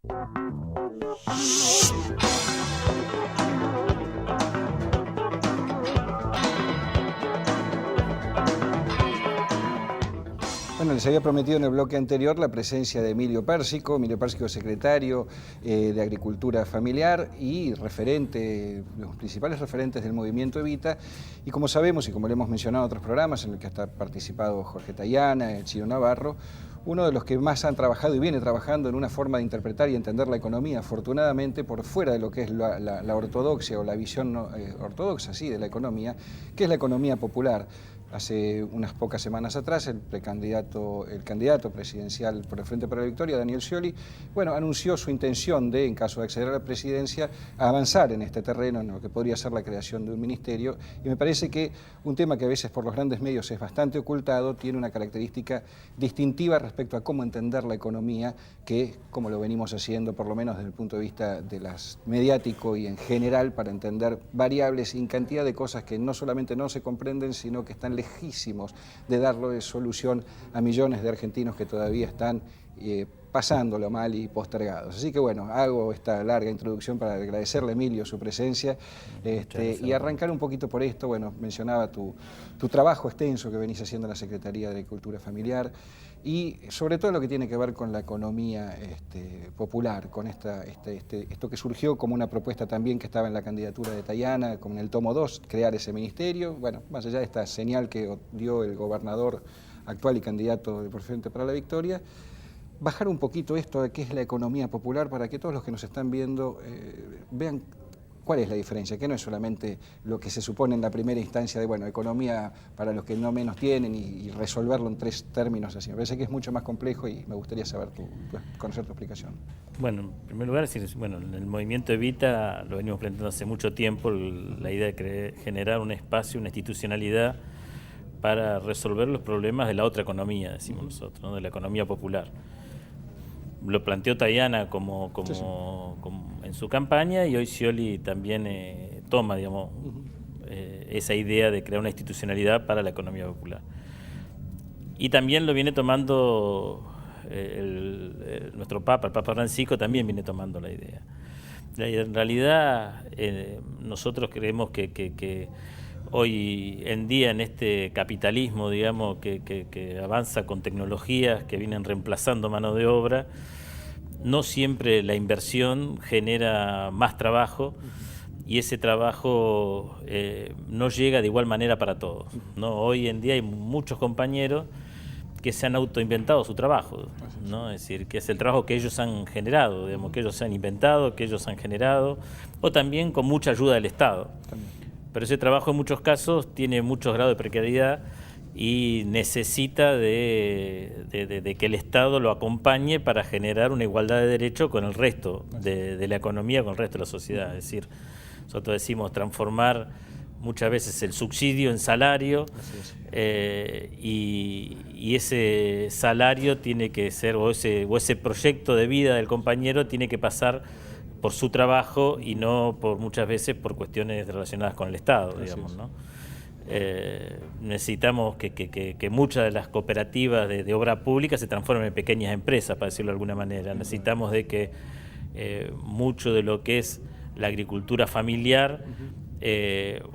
Bueno, les había prometido en el bloque anterior la presencia de Emilio Pérsico secretario de Agricultura Familiar y referente, los principales referentes del movimiento Evita. Y como sabemos, y como le hemos mencionado en otros programas en el que ha participado Jorge Tayana, el Chino Navarro, uno de los que más han trabajado y viene trabajando en una forma de interpretar y entender la economía, afortunadamente por fuera de lo que es la ortodoxia o la visión ortodoxa, sí, de la economía, que es la economía popular. Hace unas pocas semanas atrás, el candidato presidencial por el Frente para la Victoria, Daniel Scioli, bueno, anunció su intención de, en caso de acceder a la presidencia, avanzar en este terreno, en lo que podría ser la creación de un ministerio. Y me parece que un tema que a veces por los grandes medios es bastante ocultado, tiene una característica distintiva respecto a cómo entender la economía, que como lo venimos haciendo, por lo menos desde el punto de vista de las mediático y en general, para entender variables y cantidad de cosas que no solamente no se comprenden, sino que están lejísimos de darle solución a millones de argentinos que todavía están pasándolo mal y postergados. Así que bueno, hago esta larga introducción para agradecerle a Emilio su presencia y arrancar un poquito por esto. Bueno, mencionaba tu trabajo extenso que venís haciendo en la Secretaría de Agricultura Familiar y sobre todo lo que tiene que ver con la economía popular, con esto que surgió como una propuesta también que estaba en la candidatura de Tayana, como en el tomo 2, crear ese ministerio. Bueno, más allá de esta señal que dio el gobernador actual y candidato del Frente para la Victoria, bajar un poquito esto de qué es la economía popular para que todos los que nos están viendo vean cuál es la diferencia, que no es solamente lo que se supone en la primera instancia de, bueno, economía para los que no menos tienen y resolverlo en 3 términos así. Me parece que es mucho más complejo y me gustaría saber conocer tu explicación. Bueno, en primer lugar, bueno, en el movimiento Evita lo venimos planteando hace mucho tiempo, la idea de generar un espacio, una institucionalidad para resolver los problemas de la otra economía, decimos nosotros, ¿no? De la economía popular. Lo planteó Tayana como en su campaña y hoy Scioli también toma, digamos, esa idea de crear una institucionalidad para la economía popular. Y también lo viene tomando nuestro Papa, el Papa Francisco también viene tomando la idea. En realidad nosotros creemos que hoy en día en este capitalismo, digamos, que avanza con tecnologías que vienen reemplazando mano de obra, no siempre la inversión genera más trabajo y ese trabajo no llega de igual manera para todos, ¿no? Hoy en día hay muchos compañeros que se han autoinventado su trabajo, ¿no? Es decir, que es el trabajo que ellos han generado, digamos, que ellos se han inventado, que ellos han generado, o también con mucha ayuda del Estado. Pero ese trabajo en muchos casos tiene muchos grados de precariedad y necesita de que el Estado lo acompañe para generar una igualdad de derechos con el resto de la economía, con el resto de la sociedad. Es decir, nosotros decimos transformar muchas veces el subsidio en salario y ese salario tiene que ser, o ese proyecto de vida del compañero tiene que pasar por su trabajo y no por muchas veces por cuestiones relacionadas con el Estado, digamos, ¿no? Necesitamos que muchas de las cooperativas de obra pública se transformen en pequeñas empresas, para decirlo de alguna manera. Necesitamos de que mucho de lo que es la agricultura familiar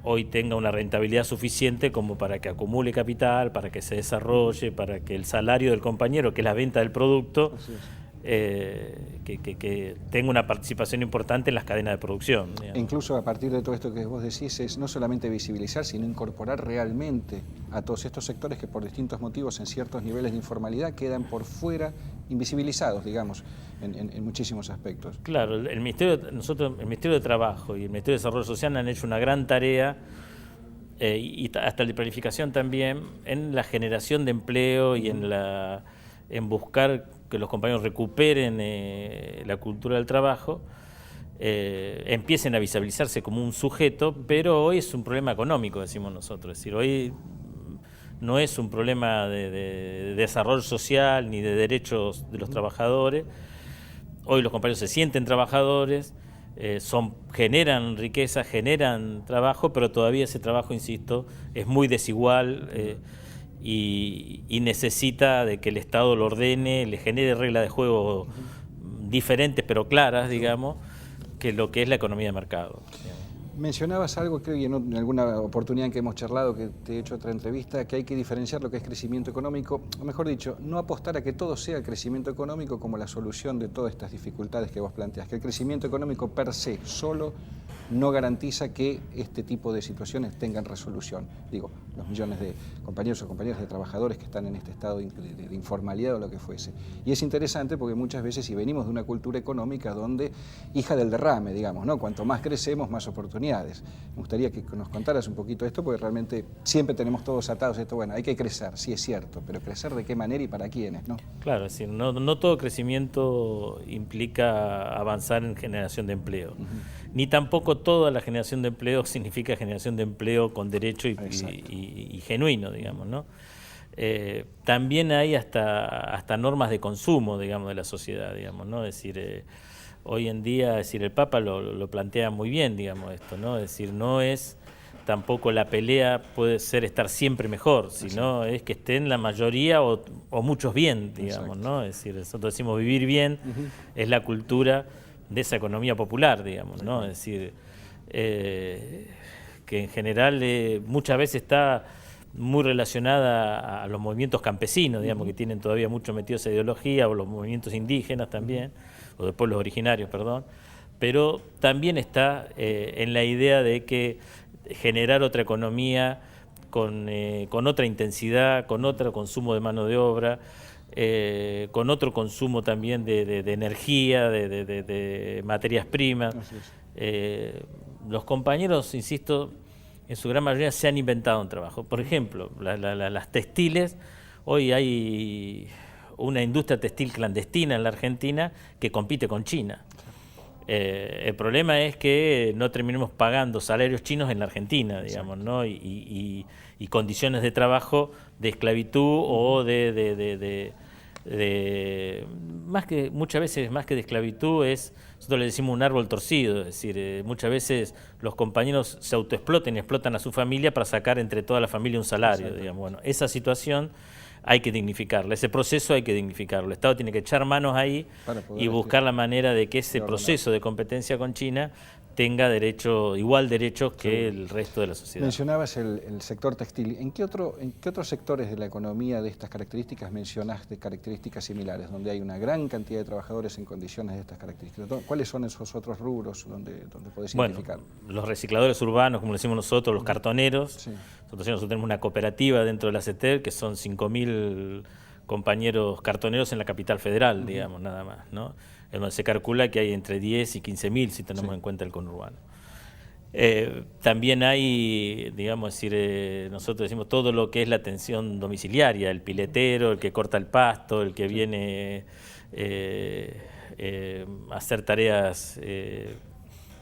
hoy tenga una rentabilidad suficiente como para que acumule capital, para que se desarrolle, para que el salario del compañero, que es la venta del producto, que tenga una participación importante en las cadenas de producción. E incluso a partir de todo esto que vos decís, es no solamente visibilizar, sino incorporar realmente a todos estos sectores que por distintos motivos en ciertos niveles de informalidad quedan por fuera, invisibilizados, digamos, en muchísimos aspectos. Claro, el Ministerio de Trabajo y el Ministerio de Desarrollo Social han hecho una gran tarea y hasta el de planificación también en la generación de empleo y en buscar que los compañeros recuperen la cultura del trabajo, empiecen a visibilizarse como un sujeto, pero hoy es un problema económico, decimos nosotros. Es decir, hoy no es un problema de desarrollo social ni de derechos de los trabajadores. Hoy los compañeros se sienten trabajadores, generan riqueza, generan trabajo, pero todavía ese trabajo, insisto, es muy desigual y necesita de que el Estado lo ordene, le genere reglas de juego diferentes pero claras, digamos, que lo que es la economía de mercado. Mencionabas algo, creo, y en alguna oportunidad en que hemos charlado, que te he hecho otra entrevista, que hay que diferenciar lo que es crecimiento económico, o mejor dicho, no apostar a que todo sea el crecimiento económico como la solución de todas estas dificultades que vos planteas, que el crecimiento económico per se solo no garantiza que este tipo de situaciones tengan resolución. Digo, los millones de compañeros o compañeras de trabajadores que están en este estado de informalidad o lo que fuese. Y es interesante porque muchas veces, si venimos de una cultura económica donde, hija del derrame, digamos, ¿no? Cuanto más crecemos, más oportunidades. Me gustaría que nos contaras un poquito esto, porque realmente siempre tenemos todos atados a esto. Bueno, hay que crecer, sí es cierto, pero crecer de qué manera y para quiénes, ¿no? Claro, es decir, no todo crecimiento implica avanzar en generación de empleo. Ni tampoco toda la generación de empleo significa generación de empleo con derecho y genuino, digamos, ¿no? También hay hasta normas de consumo, digamos, de la sociedad, digamos, ¿no? Es decir, hoy en día, es decir, el Papa lo plantea muy bien, digamos, esto, ¿no? Es decir, no es tampoco la pelea puede ser estar siempre mejor, sino es que estén la mayoría o muchos bien, digamos, ¿no? Es decir, nosotros decimos vivir bien, es la cultura de esa economía popular, digamos, ¿no? Es decir, que en general muchas veces está muy relacionada a los movimientos campesinos, digamos, que tienen todavía mucho metido esa ideología, o los movimientos indígenas también, o de pueblos originarios, perdón, pero también está en la idea de que generar otra economía con otra intensidad, con otro consumo de mano de obra, con otro consumo también de energía, de materias primas. Los compañeros, insisto, en su gran mayoría se han inventado un trabajo. Por ejemplo, las textiles, hoy hay una industria textil clandestina en la Argentina que compite con China. El problema es que no terminemos pagando salarios chinos en la Argentina, digamos, ¿no? Y condiciones de trabajo de esclavitud o más que muchas veces más que de esclavitud nosotros le decimos un árbol torcido, es decir, muchas veces los compañeros se autoexplotan y explotan a su familia para sacar entre toda la familia un salario, digamos. Bueno, esa situación hay que dignificarla, ese proceso hay que dignificarlo. El Estado tiene que echar manos ahí y buscar la manera de que ese proceso de competencia con China tenga igual derechos que el resto de la sociedad. Mencionabas el sector textil. ¿En qué otros sectores de la economía de estas características mencionaste características similares, donde hay una gran cantidad de trabajadores en condiciones de estas características? ¿Cuáles son esos otros rubros donde podés identificar? Bueno, los recicladores urbanos, como lo decimos nosotros, los cartoneros. Sí. Nosotros tenemos una cooperativa dentro de la CETER que son 5.000 compañeros cartoneros en la capital federal, digamos, nada más, ¿no? En donde se calcula que hay entre 10 y 15.000 si tenemos en cuenta el conurbano. También hay, digamos, nosotros decimos todo lo que es la atención domiciliaria, el piletero, el que corta el pasto, el que viene a hacer tareas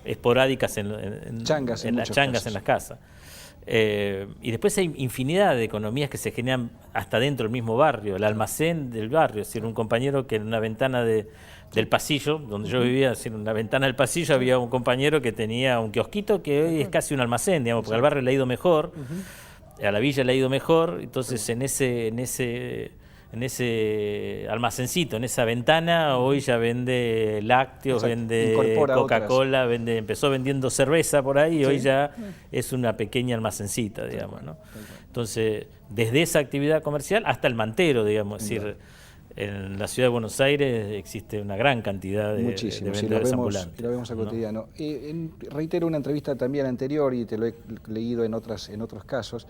esporádicas en las changas en las casas. Y después hay infinidad de economías que se generan hasta dentro del mismo barrio, el almacén del barrio, es decir, un compañero que en una ventana del pasillo, donde yo vivía, es decir, en una ventana del pasillo había un compañero que tenía un kiosquito que hoy es casi un almacén, digamos, porque al barrio le ha ido mejor, a la villa le ha ido mejor, entonces en ese almacencito, en esa ventana, hoy ya vende lácteos, vende Coca-Cola, empezó vendiendo cerveza por ahí y hoy ya es una pequeña almacencita, digamos, ¿no? Entonces, desde esa actividad comercial hasta el mantero, digamos, es decir, en la ciudad de Buenos Aires existe una gran cantidad de vendedores ambulantes. Y lo vemos a cotidiano. Reitero una entrevista también anterior y te lo he leído en otros casos.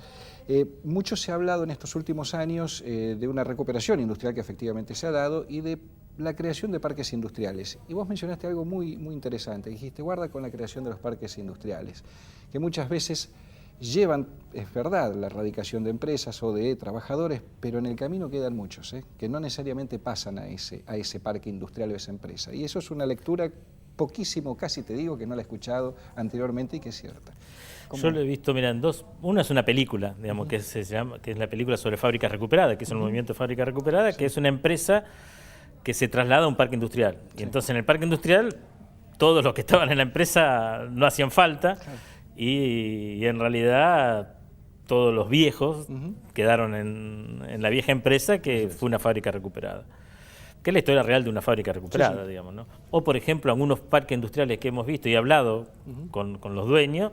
Mucho se ha hablado en estos últimos años de una recuperación industrial que efectivamente se ha dado y de la creación de parques industriales. Y vos mencionaste algo muy, muy interesante. Dijiste, guarda con la creación de los parques industriales, que muchas veces llevan, es verdad, la erradicación de empresas o de trabajadores, pero en el camino quedan muchos, que no necesariamente pasan a ese parque industrial o esa empresa. Y eso es una lectura poquísimo, casi te digo, que no la he escuchado anteriormente y que es cierta. Yo lo he visto, mira, en dos. Una es una película, digamos, que es la película sobre Fábricas Recuperadas, que es el movimiento de Fábricas Recuperadas, que es una empresa que se traslada a un parque industrial. Y entonces en el parque industrial todos los que estaban en la empresa no hacían falta. Y en realidad todos los viejos quedaron en la vieja empresa que fue una fábrica recuperada. que es la historia real de una fábrica recuperada, sí. digamos, ¿no? O, por ejemplo, algunos parques industriales que hemos visto y hablado con los dueños,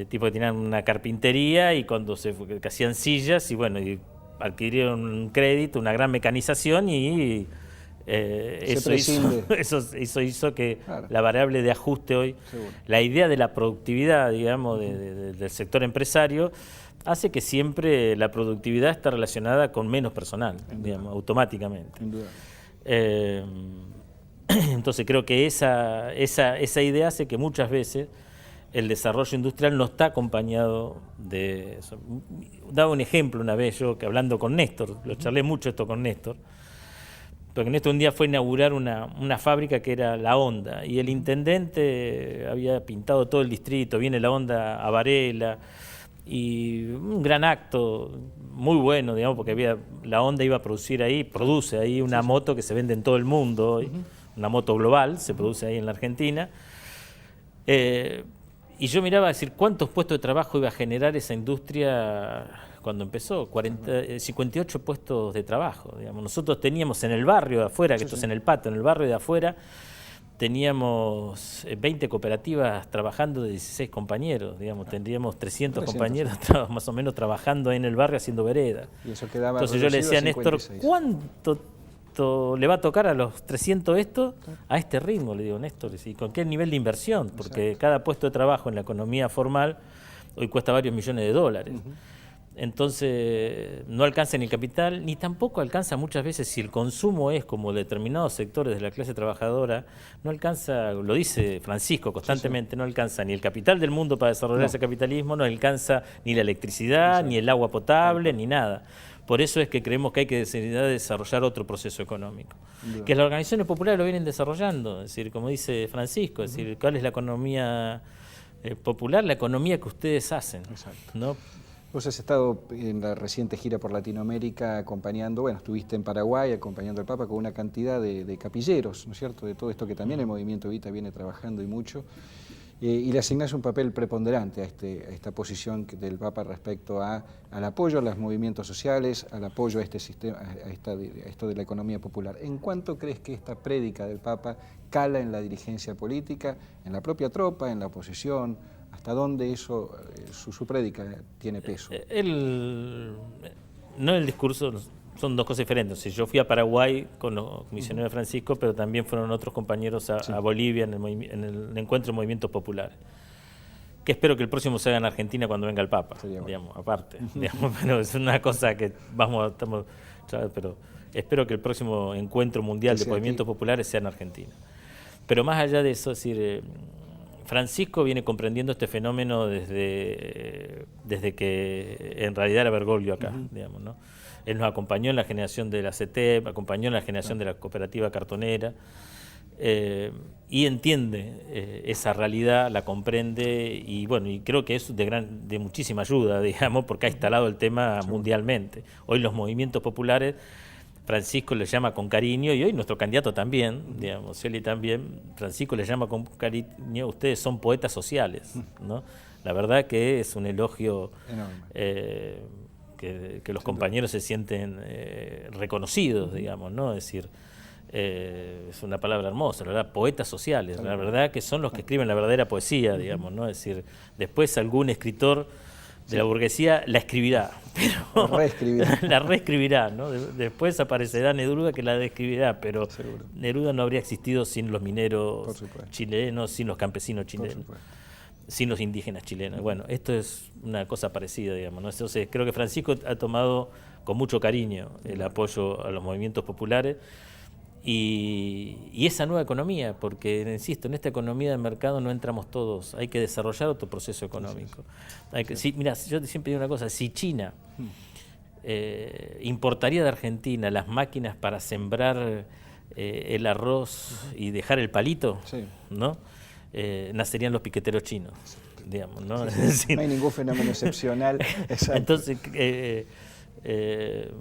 tipo que tenían una carpintería y que hacían sillas y bueno, y adquirieron un crédito, una gran mecanización y eso hizo que claro, la variable de ajuste hoy, seguro, la idea de la productividad, digamos, del sector empresario, hace que siempre la productividad está relacionada con menos personal, digamos, automáticamente. Entonces creo que esa idea hace que muchas veces el desarrollo industrial no está acompañado de eso. Daba un ejemplo una vez yo, que hablando con Néstor, lo charlé mucho esto con Néstor, porque Néstor un día fue a inaugurar una fábrica que era la Honda, y el intendente había pintado todo el distrito, viene la Honda a Varela, y un gran acto, muy bueno, digamos, porque la Honda iba a producir ahí, produce ahí una moto que se vende en todo el mundo hoy, una moto global, se produce ahí en la Argentina. Y yo miraba a decir cuántos puestos de trabajo iba a generar esa industria cuando empezó, 58 puestos de trabajo, digamos. Nosotros teníamos en el barrio de afuera, que esto es en el Pato, en el barrio de afuera, teníamos 20 cooperativas trabajando de 16 compañeros, digamos, tendríamos 300 compañeros más o menos trabajando en el barrio haciendo vereda. Y eso quedaba. Entonces yo le decía a Néstor, ¿cuánto le va a tocar a los 300 esto? A este ritmo, le digo, Néstor, ¿y con qué nivel de inversión? Porque exacto, cada puesto de trabajo en la economía formal hoy cuesta varios millones de dólares. Entonces no alcanza ni el capital, ni tampoco alcanza muchas veces, si el consumo es como determinados sectores de la clase trabajadora, no alcanza, lo dice Francisco constantemente, no alcanza ni el capital del mundo para desarrollar ese capitalismo, no alcanza ni la electricidad, ni el agua potable, ni nada. Por eso es que creemos que hay que desarrollar otro proceso económico, que las organizaciones populares lo vienen desarrollando, es decir, como dice Francisco, es decir, ¿cuál es la economía popular? La economía que ustedes hacen, ¿no? Vos has estado en la reciente gira por Latinoamérica acompañando, bueno, estuviste en Paraguay acompañando al Papa con una cantidad de capilleros, ¿no es cierto?, de todo esto que también el Movimiento Evita viene trabajando y mucho, y le asignás un papel preponderante a esta posición del Papa respecto al apoyo a los movimientos sociales, al apoyo a este sistema, a esto de la economía popular. ¿En cuánto crees que esta prédica del Papa cala en la dirigencia política, en la propia tropa, en la oposición? ¿Hasta dónde eso, su prédica tiene peso? No el discurso, son dos cosas diferentes. Si yo fui a Paraguay con los misioneros de Francisco, pero también fueron otros compañeros a Bolivia en el encuentro de movimientos populares. Que espero que el próximo se haga en Argentina cuando venga el Papa, digamos, aparte. Digamos, pero es una cosa que pero espero que el próximo encuentro mundial de movimientos populares sea en Argentina. Pero más allá de eso, es decir, Francisco viene comprendiendo este fenómeno desde que en realidad era Bergoglio acá, digamos, ¿no? Él nos acompañó en la generación de la CETEP, acompañó en la generación de la cooperativa cartonera, y entiende esa realidad, la comprende, y bueno, y creo que es de muchísima ayuda, digamos, porque ha instalado el tema mundialmente. Hoy los movimientos populares, Francisco le llama con cariño, y hoy nuestro candidato también, digamos, Scioli también, Francisco le llama con cariño, ustedes son poetas sociales, ¿no? La verdad que es un elogio que los compañeros se sienten reconocidos, digamos, ¿no? Es decir, es una palabra hermosa, la verdad, poetas sociales, la verdad que son los que escriben la verdadera poesía, digamos, ¿no? Es decir, después algún escritor de la burguesía la escribirá, pero la reescribirá, ¿no? Después aparecerá Neruda que la describirá, pero seguro, Neruda no habría existido sin los mineros chilenos, sin los campesinos chilenos, sin los indígenas chilenos. Bueno, esto es una cosa parecida, digamos, ¿no? Entonces, creo que Francisco ha tomado con mucho cariño el apoyo a los movimientos populares y esa nueva economía, porque, insisto, en esta economía de mercado no entramos todos, hay que desarrollar otro proceso económico. Mira, yo siempre digo una cosa, si China importaría de Argentina las máquinas para sembrar el arroz y dejar el palito, ¿no? Nacerían los piqueteros chinos, digamos, ¿no? No hay ningún fenómeno excepcional. Entonces,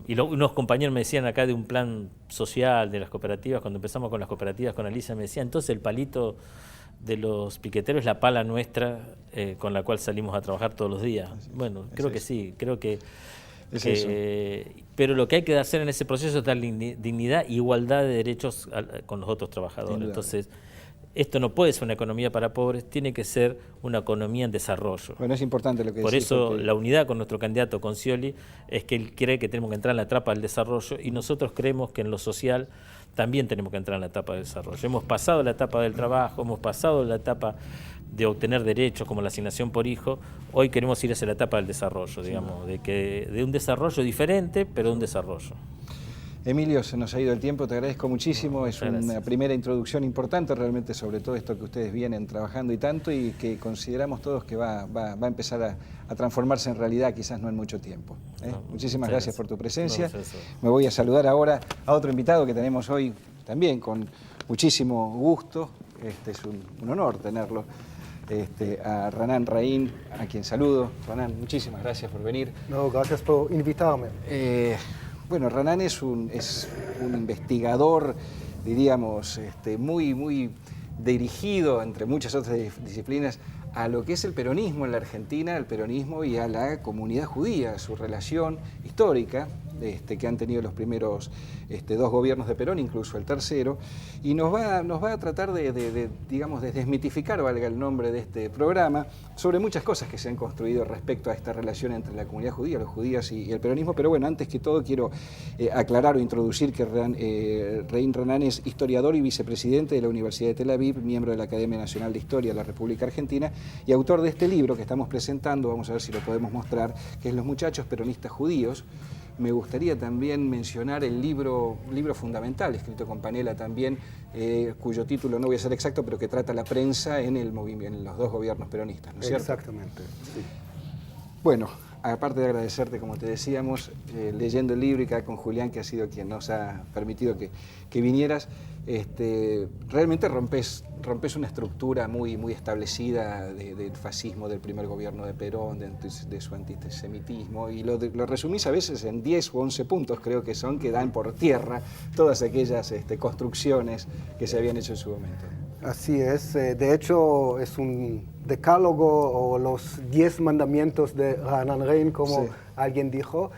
y unos compañeros me decían acá de un plan social de las cooperativas, cuando empezamos con las cooperativas con Alicia, me decían, entonces el palito de los piqueteros es la pala nuestra con la cual salimos a trabajar todos los días. Bueno, creo que sí, creo que Pero lo que hay que hacer en ese proceso es dar dignidad e igualdad de derechos con los otros trabajadores. Entonces, esto no puede ser una economía para pobres, tiene que ser una economía en desarrollo. Bueno, es importante lo que decís. Por eso la unidad con nuestro candidato, con Scioli, es que él cree que tenemos que entrar en la etapa del desarrollo y nosotros creemos que en lo social también tenemos que entrar en la etapa del desarrollo. Hemos pasado la etapa del trabajo, hemos pasado la etapa de obtener derechos como la asignación por hijo, hoy queremos ir hacia la etapa del desarrollo, digamos, de un desarrollo diferente, pero de un desarrollo. Emilio, se nos ha ido el tiempo, te agradezco muchísimo, es una primera introducción importante realmente sobre todo esto que ustedes vienen trabajando y tanto y que consideramos todos que va a empezar a transformarse en realidad, quizás no en mucho tiempo. Muchísimas gracias por tu presencia. Me voy a saludar ahora a otro invitado que tenemos hoy también con muchísimo gusto, es un honor tenerlo. A Renan Raín, a quien saludo. Renan, muchísimas gracias por venir. No, gracias por invitarme. Bueno, Renan es un investigador, diríamos, muy dirigido, entre muchas otras disciplinas, a lo que es el peronismo en la Argentina, el peronismo y a la comunidad judía, su relación histórica que han tenido los primeros dos gobiernos de Perón, incluso el tercero, y nos va a tratar de desmitificar, valga el nombre de este programa, sobre muchas cosas que se han construido respecto a esta relación entre la comunidad judía, los judíos y el peronismo. Pero bueno, antes que todo quiero aclarar o introducir que Renan es historiador y vicepresidente de la Universidad de Tel Aviv, miembro de la Academia Nacional de Historia de la República Argentina y autor de este libro que estamos presentando, vamos a ver si lo podemos mostrar, que es Los muchachos peronistas judíos. Me gustaría también mencionar el libro fundamental, escrito con Panela también, cuyo título no voy a ser exacto, pero que trata la prensa en los dos gobiernos peronistas, ¿no es cierto? Exactamente, sí. Bueno, aparte de agradecerte, como te decíamos, leyendo el libro y acá con Julián, que ha sido quien nos ha permitido que vinieras, realmente rompes una estructura muy establecida del fascismo del primer gobierno de Perón, de su antisemitismo, y lo resumís a veces en 10 o 11 puntos, creo que son, que dan por tierra todas aquellas construcciones que se habían hecho en su momento. Así es, de hecho es un decálogo o los 10 mandamientos de Renan Raín, como alguien dijo.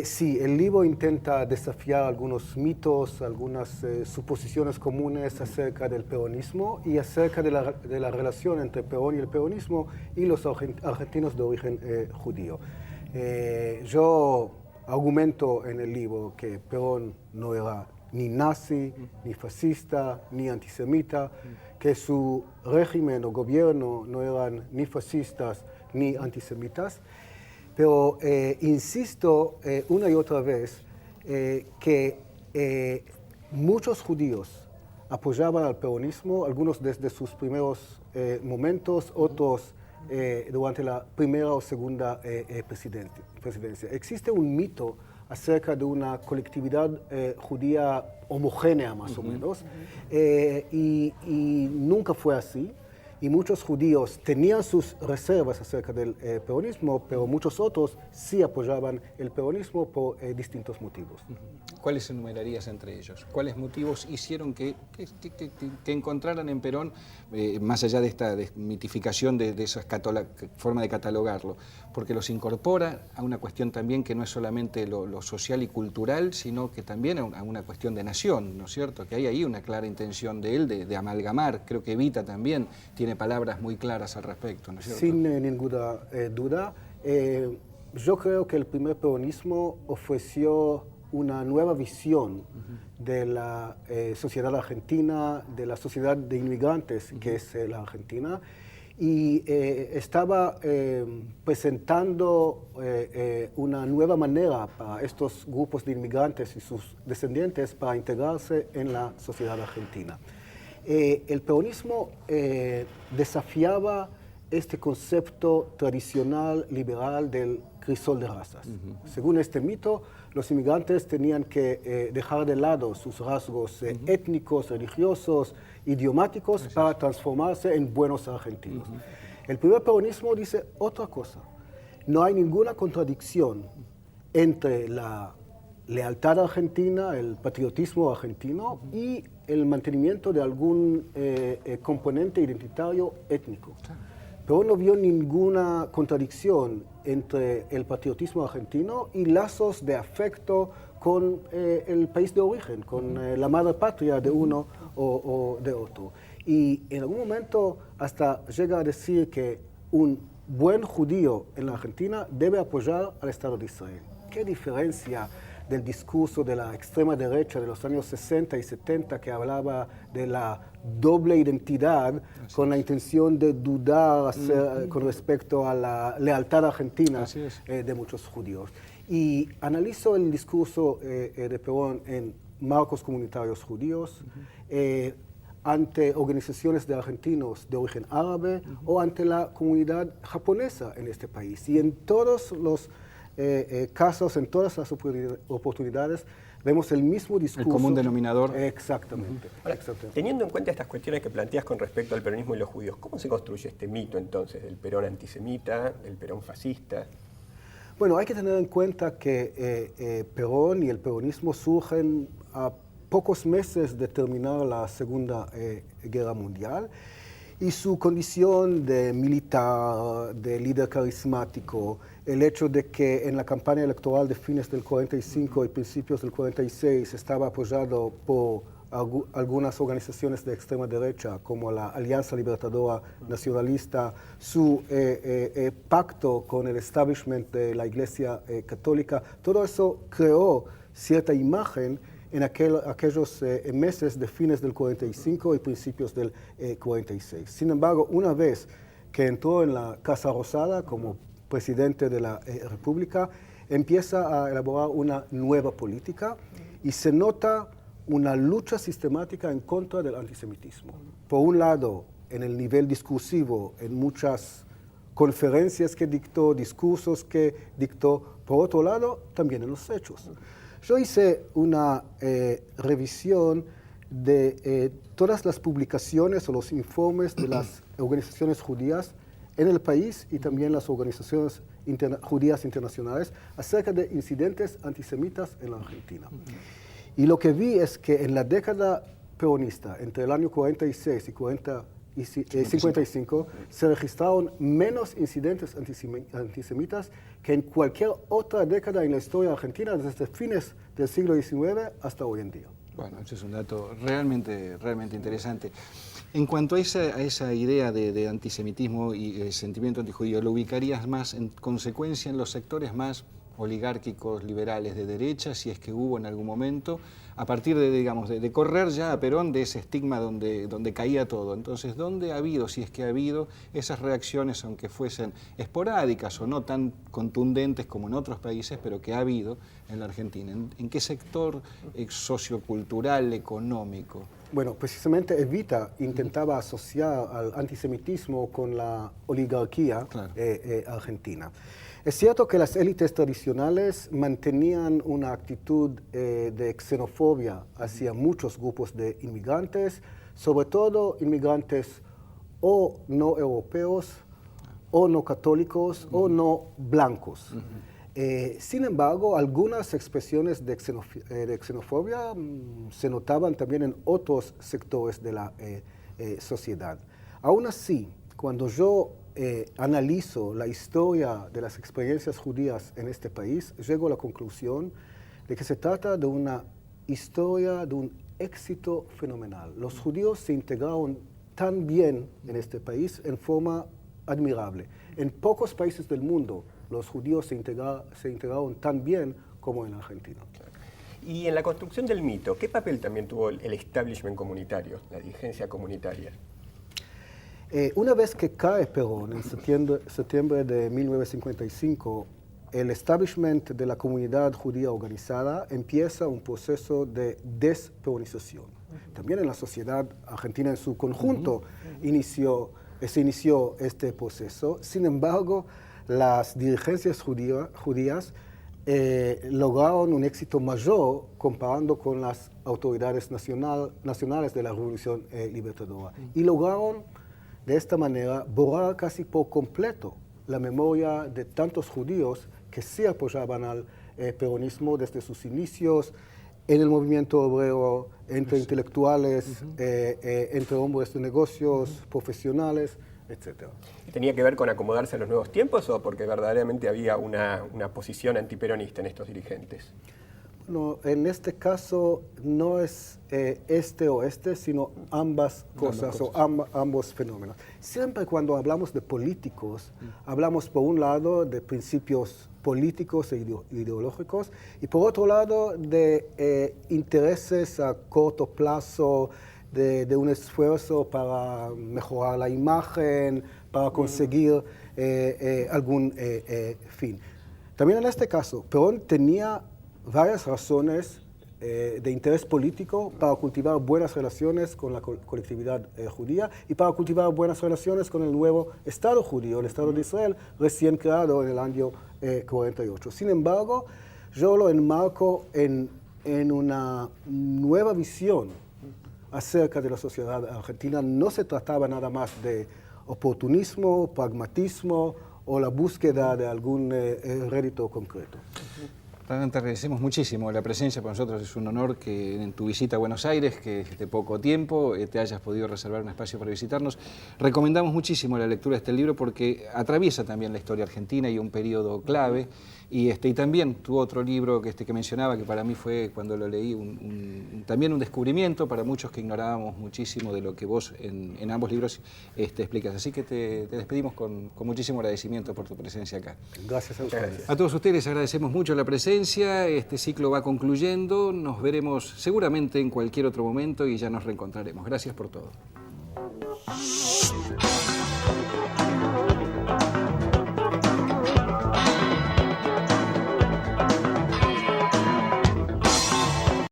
Sí, el libro intenta desafiar algunos mitos, algunas suposiciones comunes acerca del peronismo y acerca de la relación entre Perón y el peronismo y los argentinos de origen judío. Yo argumento en el libro que Perón no era ni nazi, ni fascista, ni antisemita, que su régimen o gobierno no eran ni fascistas ni antisemitas. Pero insisto una y otra vez que muchos judíos apoyaban al peronismo, algunos desde sus primeros momentos, otros durante la primera o segunda presidencia. Existe un mito acerca de una colectividad judía homogénea, más o menos, y nunca fue así. Y muchos judíos tenían sus reservas acerca del peronismo, pero muchos otros sí apoyaban el peronismo por distintos motivos. ¿Cuáles enumerarías entre ellos? ¿Cuáles motivos hicieron que encontraran en Perón, más allá de esta mitificación de esa forma de catalogarlo, porque los incorpora a una cuestión también que no es solamente lo social y cultural, sino que también a una cuestión de nación, ¿no es cierto? Que hay ahí una clara intención de él de amalgamar. Creo que Evita también tiene palabras muy claras al respecto, ¿no es cierto? Sin ninguna duda. Yo creo que el primer peronismo ofreció una nueva visión de la sociedad argentina, de la sociedad de inmigrantes que es la Argentina, y estaba presentando una nueva manera para estos grupos de inmigrantes y sus descendientes para integrarse en la sociedad argentina. El peronismo desafiaba este concepto tradicional liberal del crisol de razas. Según este mito, los inmigrantes tenían que dejar de lado sus rasgos étnicos, religiosos, idiomáticos para transformarse en buenos argentinos. El primer peronismo dice otra cosa. No hay ninguna contradicción entre la lealtad argentina, el patriotismo argentino y el mantenimiento de algún componente identitario étnico. Perón no vio ninguna contradicción entre el patriotismo argentino y lazos de afecto con el país de origen, con la madre patria de uno o de otro. Y en algún momento hasta llega a decir que un buen judío en la Argentina debe apoyar al Estado de Israel. ¿Qué diferencia del discurso de la extrema derecha de los años 60 y 70 que hablaba de la doble identidad con la intención de dudar con respecto a la lealtad argentina de muchos judíos? Y analizo el discurso de Perón en marcos comunitarios judíos, ante organizaciones de argentinos de origen árabe o ante la comunidad japonesa en este país. Y en todos los casos, en todas las oportunidades, vemos el mismo discurso. El común denominador. Exactamente. Ahora, teniendo en cuenta estas cuestiones que planteas con respecto al peronismo y los judíos, ¿cómo se construye este mito entonces del Perón antisemita, del Perón fascista? Bueno, hay que tener en cuenta que Perón y el peronismo surgen a pocos meses de terminar la Segunda Guerra Mundial, y su condición de militar, de líder carismático, el hecho de que en la campaña electoral de fines del 45 y principios del 46 estaba apoyado por algunas organizaciones de extrema derecha, como la Alianza Libertadora Nacionalista, su pacto con el establishment de la Iglesia Católica, todo eso creó cierta imagen en aquellos meses de fines del 45 y principios del 46. Sin embargo, una vez que entró en la Casa Rosada como presidente de la República, empieza a elaborar una nueva política y se nota una lucha sistemática en contra del antisemitismo. Por un lado, en el nivel discursivo, en muchas conferencias que dictó, discursos que dictó, por otro lado, también en los hechos. Yo hice una revisión de todas las publicaciones o los informes de las organizaciones judías en el país y también las organizaciones judías internacionales acerca de incidentes antisemitas en la Argentina. Y lo que vi es que en la década peronista, entre el año 46 y 55, se registraron menos incidentes antisemitas que en cualquier otra década en la historia argentina, desde fines del siglo XIX hasta hoy en día. Bueno, ese es un dato realmente interesante. En cuanto a esa idea de antisemitismo y sentimiento antijudío, ¿lo ubicarías más en consecuencia en los sectores más oligárquicos, liberales de derecha, si es que hubo en algún momento, a partir de correr ya a Perón de ese estigma donde caía todo? Entonces, ¿dónde ha habido, si es que ha habido, esas reacciones, aunque fuesen esporádicas o no tan contundentes como en otros países, pero que ha habido en la Argentina? ¿En qué sector sociocultural, económico? Bueno, precisamente Evita intentaba asociar al antisemitismo con la oligarquía argentina. Es cierto que las élites tradicionales mantenían una actitud de xenofobia hacia muchos grupos de inmigrantes, sobre todo inmigrantes o no europeos, o no católicos, o no blancos. Sin embargo, algunas expresiones de xenofobia se notaban también en otros sectores de la sociedad. Aún así, cuando yo analizo la historia de las experiencias judías en este país, llego a la conclusión de que se trata de una historia de un éxito fenomenal. Los judíos se integraron tan bien en este país en forma admirable. En pocos países del mundo los judíos se integraron tan bien como en Argentina. Y en la construcción del mito, ¿qué papel también tuvo el establishment comunitario, la dirigencia comunitaria? Una vez que cae Perón en septiembre de 1955, el establishment de la comunidad judía organizada empieza un proceso de desperonización. También en la sociedad argentina en su conjunto se inició este proceso. Sin embargo, las dirigencias judías lograron un éxito mayor comparando con las autoridades nacionales de la Revolución Libertadora. Y lograron de esta manera borrar casi por completo la memoria de tantos judíos que sí apoyaban al peronismo desde sus inicios en el movimiento obrero, entre intelectuales, entre hombres de negocios, profesionales, etc. ¿Tenía que ver con acomodarse a los nuevos tiempos o porque verdaderamente había una posición antiperonista en estos dirigentes? No, en este caso no es este o este, sino ambas cosas o ambos fenómenos. Siempre cuando hablamos de políticos, hablamos por un lado de principios políticos e ideológicos y por otro lado de intereses a corto plazo, de un esfuerzo para mejorar la imagen, para conseguir algún fin. También en este caso, Perón tenía varias razones de interés político para cultivar buenas relaciones con la colectividad judía y para cultivar buenas relaciones con el nuevo Estado judío, el Estado de Israel, recién creado en el año 48. Sin embargo, yo lo enmarco en una nueva visión acerca de la sociedad argentina. No se trataba nada más de oportunismo, pragmatismo o la búsqueda de algún rédito concreto. Te agradecemos muchísimo la presencia. Para nosotros es un honor que en tu visita a Buenos Aires, que de poco tiempo te hayas podido reservar un espacio para visitarnos. Recomendamos muchísimo la lectura de este libro porque atraviesa también la historia argentina y un periodo clave. Y también tu otro libro que mencionaba, que para mí fue, cuando lo leí, también un descubrimiento para muchos que ignorábamos muchísimo de lo que vos en ambos libros explicas. Así que te despedimos con muchísimo agradecimiento por tu presencia acá. Gracias a ustedes. A todos ustedes agradecemos mucho la presencia. Este ciclo va concluyendo. Nos veremos seguramente en cualquier otro momento y ya nos reencontraremos. Gracias por todo.